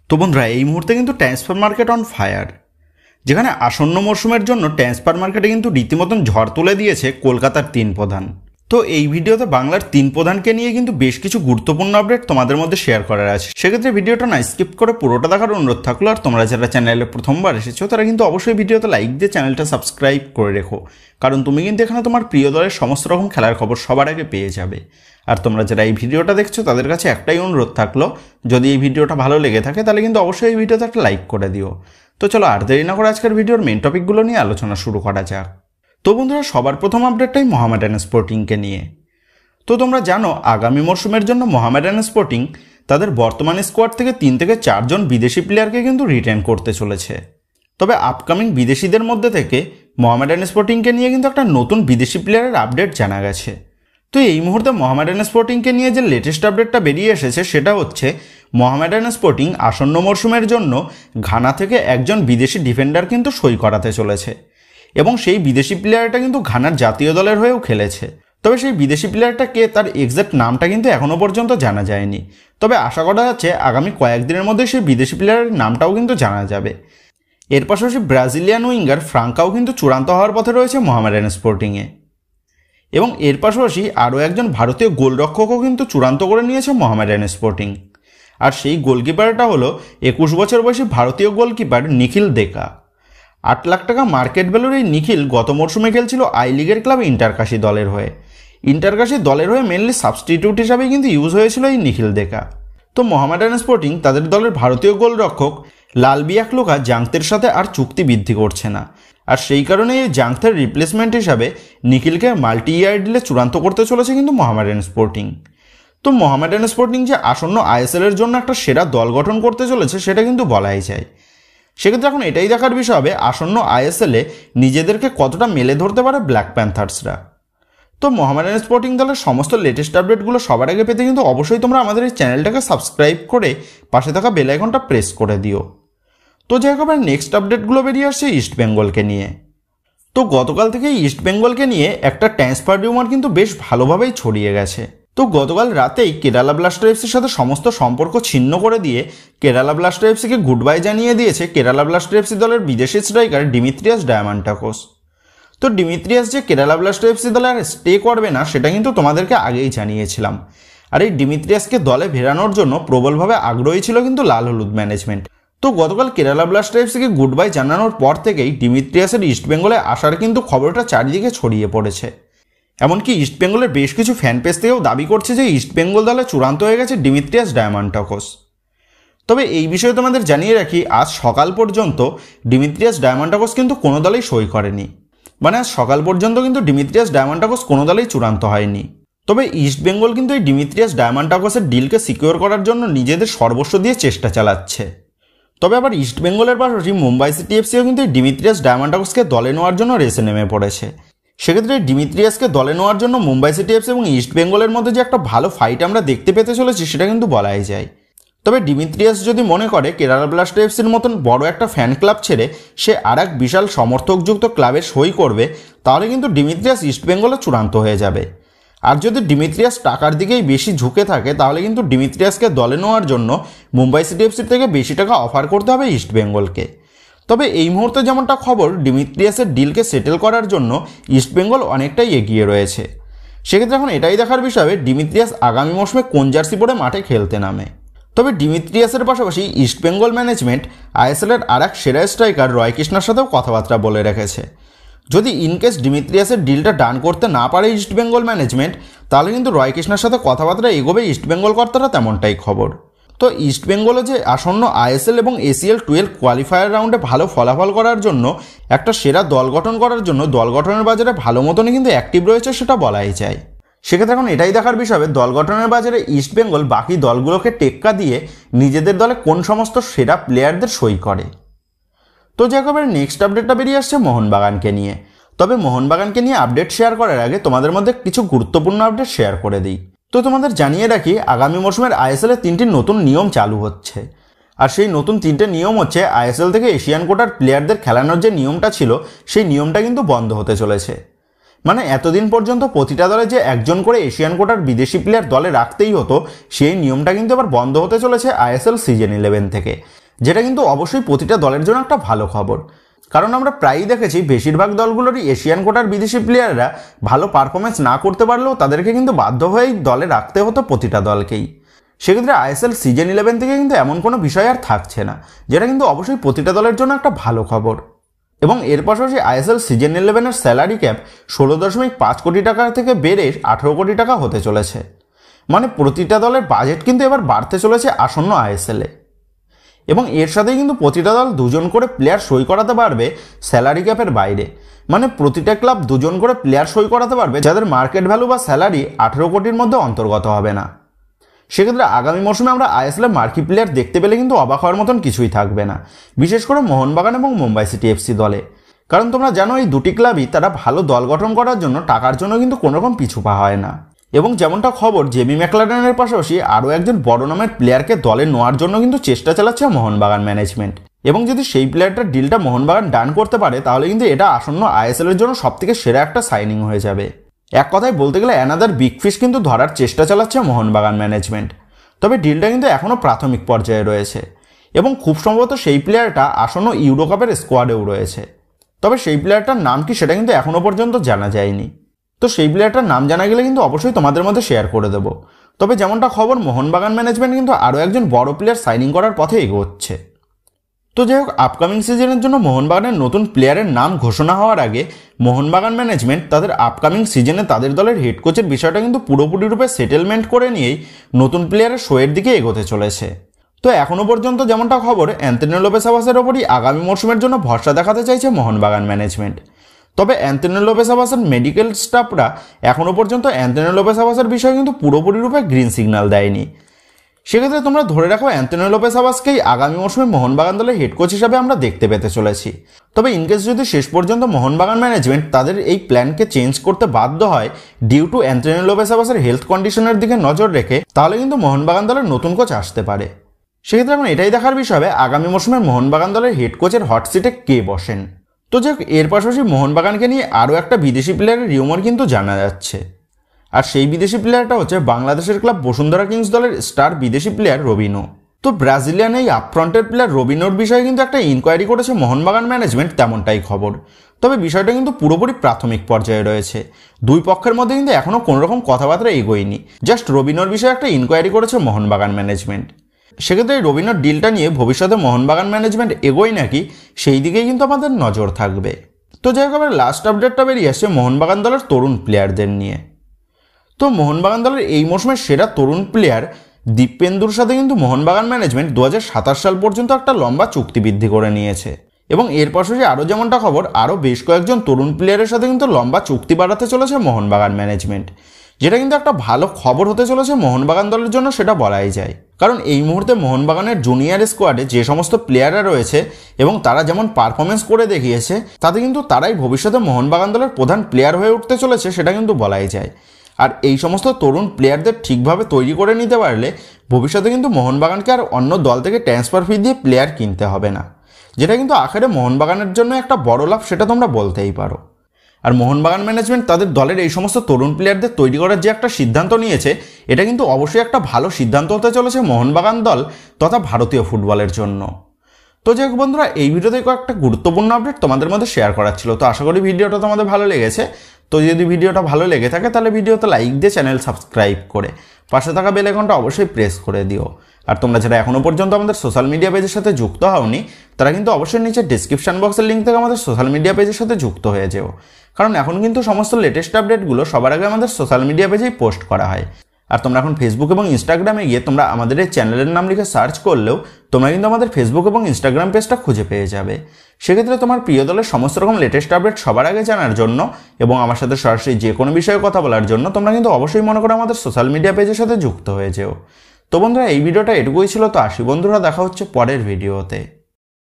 তো বন্ধুরা এই মুহূর্তে কিন্তু ট্রান্সফার মার্কেট অন ফায়ার, যেখানে আসন্ন মরশুমের জন্য ট্রান্সফার মার্কেটে কিন্তু রীতিমতন ঝড় তুলে দিয়েছে কলকাতার তিন প্রধান। তো এই ভিডিওতে বাংলার তিন প্রধানকে নিয়ে কিন্তু বেশ কিছু গুরুত্বপূর্ণ আপডেট তোমাদের মধ্যে শেয়ার করার আছে। সেক্ষেত্রে ভিডিওটা না স্কিপ করে পুরোটা দেখার অনুরোধ থাকলো। আর তোমরা যারা চ্যানেলে প্রথমবার এসেছো তারা কিন্তু অবশ্যই ভিডিওতে লাইক দিয়ে চ্যানেলটা সাবস্ক্রাইব করে রেখো, কারণ তুমি কিন্তু এখানে তোমার প্রিয় দলের সমস্ত রকম খেলার খবর সবার আগে পেয়ে যাবে। আর তোমরা যারা এই ভিডিওটা দেখছো তাদের কাছে একটাই অনুরোধ থাকলো, যদি এই ভিডিওটা ভালো লেগে থাকে তাহলে কিন্তু অবশ্যই এই ভিডিওতে একটা লাইক করে দিও। তো চলো আর দেরি না করে আজকের ভিডিওর মেন টপিকগুলো নিয়ে আলোচনা শুরু করা যাক। তো বন্ধুরা সবার প্রথম আপডেটটাই মোহামেডান স্পোর্টিংকে নিয়ে। তো তোমরা জানো আগামী মরশুমের জন্য মোহামেডান স্পোর্টিং তাদের বর্তমান স্কোয়াড থেকে 3 থেকে 4 জন বিদেশি প্লেয়ারকে কিন্তু রিটেন করতে চলেছে। তবে আপকামিং বিদেশিদের মধ্যে থেকে মোহামেডান স্পোর্টিংকে নিয়ে কিন্তু একটা নতুন বিদেশি প্লেয়ারের আপডেট জানা গেছে। তো এই মুহূর্তে মোহামেডান স্পোর্টিংকে নিয়ে যে লেটেস্ট আপডেটটা বেরিয়ে এসেছে সেটা হচ্ছে মোহামেডান স্পোর্টিং আসন্ন মরশুমের জন্য ঘানা থেকে একজন বিদেশি ডিফেন্ডার কিন্তু সই করাতে চলেছে, এবং সেই বিদেশি প্লেয়ারটা কিন্তু ঘানার জাতীয় দলের হয়েও খেলেছে। তবে সেই বিদেশি প্লেয়ারটা কে তার এক্সাক্ট নামটা কিন্তু এখনও পর্যন্ত জানা যায়নি। তবে আশা করা যাচ্ছে আগামী কয়েকদিনের মধ্যে সেই বিদেশি প্লেয়ারের নামটাও কিন্তু জানা যাবে। এর পাশাপাশি ব্রাজিলিয়ান উইঙ্গার ফ্রাঙ্কাও কিন্তু চূড়ান্ত হওয়ার পথে রয়েছে মোহামেডান স্পোর্টিংয়ে, এবং এর পাশাপাশি আরও একজন ভারতীয় গোলরক্ষকও কিন্তু চূড়ান্ত করে নিয়েছে মোহামেডান স্পোর্টিং। আর সেই গোলকিপারটা হলো 21 বছর বয়সী ভারতীয় গোলকিপার নিখিল দেকা। 8 লাখ টাকা মার্কেট ভ্যালুর এই নিখিল গত মরশুমে খেলছিল আই লিগের ক্লাব ইন্টারকাশি দলের হয়ে। ইন্টারকাশি দলের হয়ে মেনলি সাবস্টিটিউট হিসাবেই কিন্তু ইউজ হয়েছিল এই নিখিল দেকা। তো মোহামেডান স্পোর্টিং তাদের দলের ভারতীয় গোলরক্ষক লালবিয়াকলোকা জাংতের সাথে আর চুক্তি বৃদ্ধি করছে না, আর সেই কারণে এই জাংতের রিপ্লেসমেন্ট হিসাবে নিখিলকে মাল্টি ইয়ার ডিলে চূড়ান্ত করতে চলেছে কিন্তু মোহামেডান স্পোর্টিং। তো মোহামেডান স্পোর্টিং যে আসন্ন আইএসএল এর জন্য একটা সেরা দল গঠন করতে চলেছে সেটা কিন্তু বলাই যায়। সেক্ষেত্রে এখন এটাই দেখার বিষয় হবে আসন্ন আইএসএলে নিজেদেরকে কতটা মেলে ধরতে পারে ব্ল্যাক প্যান্থার্সরা। তো মোহামেডান স্পোর্টিং দলের সমস্ত লেটেস্ট আপডেটগুলো সবার আগে পেতে কিন্তু অবশ্যই তোমরা আমাদের এই চ্যানেলটাকে সাবস্ক্রাইব করে পাশে থাকা বেল আইকনটা প্রেস করে দিও। তো যাই হোক, আবার নেক্সট আপডেটগুলো বেরিয়ে আসছে ইস্ট বেঙ্গলকে নিয়ে। তো গতকাল থেকে ইস্ট বেঙ্গলকে নিয়ে একটা ট্রান্সফার রিউমার কিন্তু বেশ ভালোভাবেই ছড়িয়ে গেছে। তো গতকাল রাতেই কেরালা ব্লাস্টার এফসির সাথে সমস্ত সম্পর্ক ছিন্ন করে দিয়ে কেরালা ব্লাস্টার এফসিকে গুড বাই জানিয়ে দিয়েছে কেরালা ব্লাস্টার এফসি দলের বিদেশি স্ট্রাইকার ডিমিত্রিয়াস ডায়ামান্টাকোস। তো ডিমিত্রিয়াস যে কেরালা ব্লাস্টার এফসি দলে আর স্টে করবে না সেটা কিন্তু তোমাদেরকে আগেই জানিয়েছিলাম। আর এই ডিমিত্রিয়াসকে দলে ফেরানোর জন্য প্রবলভাবে আগ্রহী ছিল কিন্তু লাল হলুদ ম্যানেজমেন্ট। তো গতকাল কেরালা ব্লাস্টার এফসিকে গুড বাই জানানোর পর থেকেই ডিমিত্রিয়াসের ইস্টবেঙ্গলে আসার কিন্তু খবরটা চারিদিকে ছড়িয়ে পড়েছে। এমনকি ইস্টবেঙ্গলের বেশ কিছু ফ্যান পেজ থেকেও দাবি করছে যে ইস্টবেঙ্গল দলে চূড়ান্ত হয়ে গেছে ডিমিত্রিয়াস ডায়ামান্টাকোস। তবে এই বিষয়ে তোমাদের জানিয়ে রাখি, আজ সকাল পর্যন্ত ডিমিত্রিয়াস ডায়ামান্টাকোস কিন্তু কোনো দলেই সই করেনি। মানে আজ সকাল পর্যন্ত কিন্তু ডিমিত্রিয়াস ডায়ামান্টাকোস কোনো দলেই চূড়ান্ত হয়নি। তবে ইস্টবেঙ্গল কিন্তু এই ডিমিত্রিয়াস ডায়ামান্টাকোসের ডিলকে সিকিউর করার জন্য নিজেদের সর্বস্ব দিয়ে চেষ্টা চালাচ্ছে। তবে আবার ইস্টবেঙ্গলের পাশাপাশি মুম্বাই সিটি এফসিও কিন্তু এই ডিমিত্রিয়াস ডায়ামান্টাকোসকে দলে নেওয়ার জন্য রেসে নেমে পড়েছে। সেক্ষেত্রে ডিমিত্রিয়াসকে দলে নেওয়ার জন্য মুম্বাই সিটি এফসি এবং ইস্টবেঙ্গলের মধ্যে যে একটা ভালো ফাইট আমরা দেখতে পেতে চলেছি সেটা কিন্তু বলাই যায়। তবে ডিমিত্রিয়াস যদি মনে করে কেরালা ব্লাস্টার এফসির মতন বড় একটা ফ্যান ক্লাব ছেড়ে সে আর এক বিশাল সমর্থকযুক্ত ক্লাবে সই করবে, তাহলে কিন্তু ডিমিত্রিয়াস ইস্টবেঙ্গলে চূড়ান্ত হয়ে যাবে। আর যদি ডিমিত্রিয়াস টাকার দিকেই বেশি ঝুঁকে থাকে তাহলে কিন্তু ডিমিত্রিয়াসকে দলে নেওয়ার জন্য মুম্বাই সিটি এফসির থেকে বেশি টাকা অফার করতে হবে ইস্টবেঙ্গলকে। তবে এই মুহূর্তে যেমনটা খবর, ডিমিত্রিয়াসের ডিলকে সেটেল করার জন্য ইস্টবেঙ্গল অনেকটাই এগিয়ে রয়েছে। সেক্ষেত্রে এখন এটাই দেখার বিষয় হবে ডিমিত্রিয়াস আগামী মৌসুমে কোন জার্সি পরে মাঠে খেলতে নামে। তবে ডিমিত্রিয়াসের পাশাপাশি ইস্টবেঙ্গল ম্যানেজমেন্ট আইএসএলের আর এক সেরা স্ট্রাইকার রয় কৃষ্ণার সাথেও কথাবার্তা বলে রেখেছে। যদি ইনকেস ডিমিত্রিয়াসের ডিলটা ডান করতে না পারে ইস্টবেঙ্গল ম্যানেজমেন্ট, তাহলে কিন্তু রয় কৃষ্ণার সাথে কথাবার্তা এগোবে ইস্টবেঙ্গল কর্তারা, তেমনটাই খবর। তো ইস্টবেঙ্গলও যে আসন্ন আইএসএল এবং ACL 12 কোয়ালিফায়ার রাউন্ডে ভালো ফলাফল করার জন্য একটা সেরা দল গঠন করার জন্য দল গঠনের বাজারে ভালো মতনই কিন্তু অ্যাক্টিভ রয়েছে সেটা বলাই যায়। সেক্ষেত্রে এখন এটাই দেখার বিষয় হবে দল গঠনের বাজারে ইস্টবেঙ্গল বাকি দলগুলোকে টেক্কা দিয়ে নিজেদের দলে কোন সমস্ত সেরা প্লেয়ারদের সই করে। তো যে একেবারে নেক্সট আপডেটটা বেরিয়ে আসছে মোহনবাগানকে নিয়ে। তবে মোহনবাগানকে নিয়ে আপডেট শেয়ার করার আগে তোমাদের মধ্যে কিছু গুরুত্বপূর্ণ আপডেট শেয়ার করে দিই। তো তোমাদের জানিয়ে রাখি আগামী মরশুমের আইএসএল এর 3টি নতুন নিয়ম চালু হচ্ছে। আর সেই নতুন 3টে নিয়ম হচ্ছে আইএসএল থেকে এশিয়ান কোটার প্লেয়ারদের খেলানোর যে নিয়মটা ছিল সেই নিয়মটা কিন্তু বন্ধ হতে চলেছে। মানে এতদিন পর্যন্ত প্রতিটা দলে যে একজন করে এশিয়ান কোটার বিদেশি প্লেয়ার দলে রাখতেই হতো, সেই নিয়মটা কিন্তু এবার বন্ধ হতে চলেছে আইএসএল সিজন 11 থেকে, যেটা কিন্তু অবশ্যই প্রতিটা দলের জন্য একটা ভালো খবর। কারণ আমরা প্রায়ই দেখেছি বেশিরভাগ দলগুলোরই এশিয়ান কোটার বিদেশি প্লেয়াররা ভালো পারফরমেন্স না করতে পারলেও তাদেরকে কিন্তু বাধ্য হয়েই দলে রাখতে হতো প্রতিটা দলকেই। সেক্ষেত্রে আইএসএল সিজন 11 থেকে কিন্তু এমন কোনো বিষয় আর থাকছে না, যেটা কিন্তু অবশ্যই প্রতিটা দলের জন্য একটা ভালো খবর। এবং এর পাশাপাশি আইএসএল সিজন 11-এর স্যালারি ক্যাপ 16.5 কোটি টাকা থেকে বেড়ে 18 কোটি টাকা হতে চলেছে। মানে প্রতিটা দলের বাজেট কিন্তু এবার বাড়তে চলেছে আসন্ন আইএসএলে। এবং এর সাথেই কিন্তু প্রতিটা দল 2জন করে প্লেয়ার সই করাতে পারবে স্যালারি ক্যাপের বাইরে। মানে প্রতিটা ক্লাব 2জন করে প্লেয়ার সই করাতে পারবে যাদের মার্কেট ভ্যালু বা স্যালারি 18 কোটির মধ্যে অন্তর্গত হবে না। সেক্ষেত্রে আগামী মৌসুমে আমরা আইএসএলে মার্কি প্লেয়ার দেখতে পেলে কিন্তু অবাক হওয়ার মতন কিছুই থাকবে না, বিশেষ করে মোহনবাগান এবং মুম্বাই সিটি এফসি দলে। কারণ তোমরা জানো এই দুটি ক্লাবই তারা ভালো দল গঠন করার জন্য টাকার জন্য কিন্তু কোনোরকম পিছু পা হয় না। এবং যেমনটা খবর, জেমি ম্যাকলারেনের পাশাপাশি আরও একজন বড় নামের প্লেয়ারকে দলে নেওয়ার জন্য কিন্তু চেষ্টা চালাচ্ছে মোহনবাগান ম্যানেজমেন্ট। এবং যদি সেই প্লেয়ারটার ডিলটা মোহনবাগান ডান করতে পারে, তাহলে কিন্তু এটা আসন্ন আইএসএলের জন্য সবথেকে সেরা একটা সাইনিং হয়ে যাবে। এক কথায় বলতে গেলে অ্যানাদার বিগ ফিশ কিন্তু ধরার চেষ্টা চালাচ্ছে মোহনবাগান ম্যানেজমেন্ট। তবে ডিলটা কিন্তু এখনও প্রাথমিক পর্যায়ে রয়েছে এবং খুব সম্ভবত সেই প্লেয়ারটা আসন্ন ইউরো কাপের স্কোয়াডেও রয়েছে। তবে সেই প্লেয়ারটার নাম কি সেটা কিন্তু এখনও পর্যন্ত জানা যায়নি। তো সেই প্লেয়ারটার নাম জানা গেলে কিন্তু অবশ্যই তোমাদের মধ্যে শেয়ার করে দেবো। তবে যেমনটা খবর, মোহনবাগান ম্যানেজমেন্ট কিন্তু আরও একজন বড় প্লেয়ার সাইনিং করার পথে এগোচ্ছে। তো যাই হোক, আপকামিং সিজনের জন্য মোহনবাগানের নতুন প্লেয়ারের নাম ঘোষণা হওয়ার আগে মোহনবাগান ম্যানেজমেন্ট তাদের আপকামিং সিজনে তাদের দলের হেড কোচের বিষয়টা কিন্তু পুরোপুরিরূপে সেটেলমেন্ট করে নিয়েই নতুন প্লেয়ারের শোয়ের দিকে এগোতে চলেছে। তো এখনও পর্যন্ত যেমনটা খবর, অ্যান্থনি লোপেস আভাসের ওপরই আগামী মরশুমের জন্য ভরসা দেখাতে চাইছে মোহনবাগান ম্যানেজমেন্ট। তবে অ্যান্থনি লোপেস আভাসের মেডিকেল স্টাফরা এখনও পর্যন্ত অ্যান্থনি লোপেস আভাসের বিষয়ে কিন্তু পুরোপুরিরূপে গ্রিন সিগন্যাল দেয়নি। সেক্ষেত্রে তোমরা ধরে রাখো অ্যান্থনি লোপেস আভাসকেই আগামী মৌসুমে মোহনবাগান দলের হেড কোচ হিসাবে আমরা দেখতে পেতে চলেছি। তবে ইনকেস যদি শেষ পর্যন্ত মোহনবাগান ম্যানেজমেন্ট তাদের এই প্ল্যানকে চেঞ্জ করতে বাধ্য হয় ডিউ টু অ্যান্থনি লোপেস আভাসের হেলথ কন্ডিশনের দিকে নজর রেখে, তাহলে কিন্তু মোহনবাগান দলের নতুন কোচ আসতে পারে। সেক্ষেত্রে এখন এটাই দেখার বিষয় হবে আগামী মৌসুমে মোহনবাগান দলের হেড কোচের হট সিটে কে বসেন। তো যাই হোক, এর পাশাপাশি মোহনবাগানকে নিয়ে আরও একটা বিদেশি প্লেয়ারের রিউমার কিন্তু জানা যাচ্ছে। আর সেই বিদেশি প্লেয়ারটা হচ্ছে বাংলাদেশের ক্লাব বসুন্ধরা কিংস দলের স্টার বিদেশি প্লেয়ার রবিনো। তো ব্রাজিলিয়ান এই আপফ্রন্টের প্লেয়ার রবিনোর বিষয়ে কিন্তু একটা ইনকোয়ারি করেছে মোহনবাগান ম্যানেজমেন্ট, তেমনটাই খবর। তবে বিষয়টা কিন্তু পুরোপুরি প্রাথমিক পর্যায়ে রয়েছে, দুই পক্ষের মধ্যে কিন্তু এখনও কোনোরকম কথাবার্তা এগোয়নি। জাস্ট রবিনোর বিষয়ে একটা ইনকোয়ারি করেছে মোহনবাগান ম্যানেজমেন্ট। সেক্ষেত্রে এই রবিনোর ডিলটা নিয়ে ভবিষ্যতে মোহনবাগান ম্যানেজমেন্ট এগোয় নাকি, সেই দিকেই কিন্তু আমাদের নজর থাকবে। তো যাই হোক, আবার লাস্ট আপডেটটা বেরিয়ে আসছে মোহনবাগান দলের তরুণ প্লেয়ারদের নিয়ে। তো মোহনবাগান দলের এই মৌসুমের সেরা তরুণ প্লেয়ার দীপেন্দুর সাথে কিন্তু মোহনবাগান ম্যানেজমেন্ট 2027 সাল পর্যন্ত একটা লম্বা চুক্তি বৃদ্ধি করে নিয়েছে। এবং এর পাশাপাশি আরও যেমনটা খবর, আরও বেশ কয়েকজন তরুণ প্লেয়ারের সাথে কিন্তু লম্বা চুক্তি বাড়াতে চলেছে মোহনবাগান ম্যানেজমেন্ট, যেটা কিন্তু একটা ভালো খবর হতে চলেছে মোহনবাগান দলের জন্য, সেটা বলাই যায়। কারণ এই মুহূর্তে মোহনবাগানের জুনিয়র স্কোয়াডে যে সমস্ত প্লেয়াররা রয়েছে এবং তারা যেমন পারফরমেন্স করে দেখিয়েছে, তাতে কিন্তু তারাই ভবিষ্যতে মোহনবাগান দলের প্রধান প্লেয়ার হয়ে উঠতে চলেছে, সেটা কিন্তু বলাই যায়। আর এই সমস্ত তরুণ প্লেয়ারদের ঠিকভাবে তৈরি করে নিতে পারলে ভবিষ্যতে কিন্তু মোহনবাগানকে আর অন্য দল থেকে ট্রান্সফার ফি দিয়ে প্লেয়ার কিনতে হবে না, যেটা কিন্তু আখেরে মোহনবাগানের জন্য একটা বড় লাভ, সেটা তোমরা বলতেই পারো। আর মোহনবাগান ম্যানেজমেন্ট তাদের দলের এই সমস্ত তরুণ প্লেয়ারদের তৈরি করার যে একটা সিদ্ধান্ত নিয়েছে, এটা কিন্তু অবশ্যই একটা ভালো সিদ্ধান্ত হতে চলেছে মোহনবাগান দল তথা ভারতীয় ফুটবলের জন্য। তো যাই হোক বন্ধুরা, এই ভিডিওতে কয়েকটা গুরুত্বপূর্ণ আপডেট তোমাদের মধ্যে শেয়ার করার ছিল। তো আশা করি ভিডিওটা তোমাদের ভালো লেগেছে। তো যদি ভিডিওটা ভালো লেগে থাকে তাহলে ভিডিওতে লাইক দিয়ে চ্যানেল সাবস্ক্রাইব করে পাশে থাকা বেল আইকনটা অবশ্যই প্রেস করে দিও। আর তোমরা যারা এখনও পর্যন্ত আমাদের সোশ্যাল মিডিয়া পেজের সাথে যুক্ত হওনি, তারা কিন্তু অবশ্যই নিচে ডিসক্রিপশন বক্সের লিঙ্ক থেকে আমাদের সোশ্যাল মিডিয়া পেজের সাথে যুক্ত হয়ে যেও। কারণ এখন কিন্তু সমস্ত লেটেস্ট আপডেটগুলো সবার আগে আমাদের সোশ্যাল মিডিয়া পেজেই পোস্ট করা হয়। আর তোমরা এখন ফেসবুক এবং ইনস্টাগ্রামে গিয়ে তোমরা আমাদের এই চ্যানেলের নাম লিখে সার্চ করলেও তোমরা কিন্তু আমাদের ফেসবুক এবং ইনস্টাগ্রাম পেজটা খুঁজে পেয়ে যাবে। সেক্ষেত্রে তোমার প্রিয় দলের সমস্ত রকম লেটেস্ট আপডেট সবার আগে জানার জন্য এবং আমার সাথে সরাসরি যে কোনো বিষয়ে কথা বলার জন্য তোমরা কিন্তু অবশ্যই মনে করো আমাদের সোশ্যাল মিডিয়া পেজের সাথে যুক্ত হয়ে যেও। তো বন্ধুরা, এই ভিডিওটা এটুকুই ছিল। তো আসি বন্ধুরা, দেখা হচ্ছে পরের ভিডিওতে।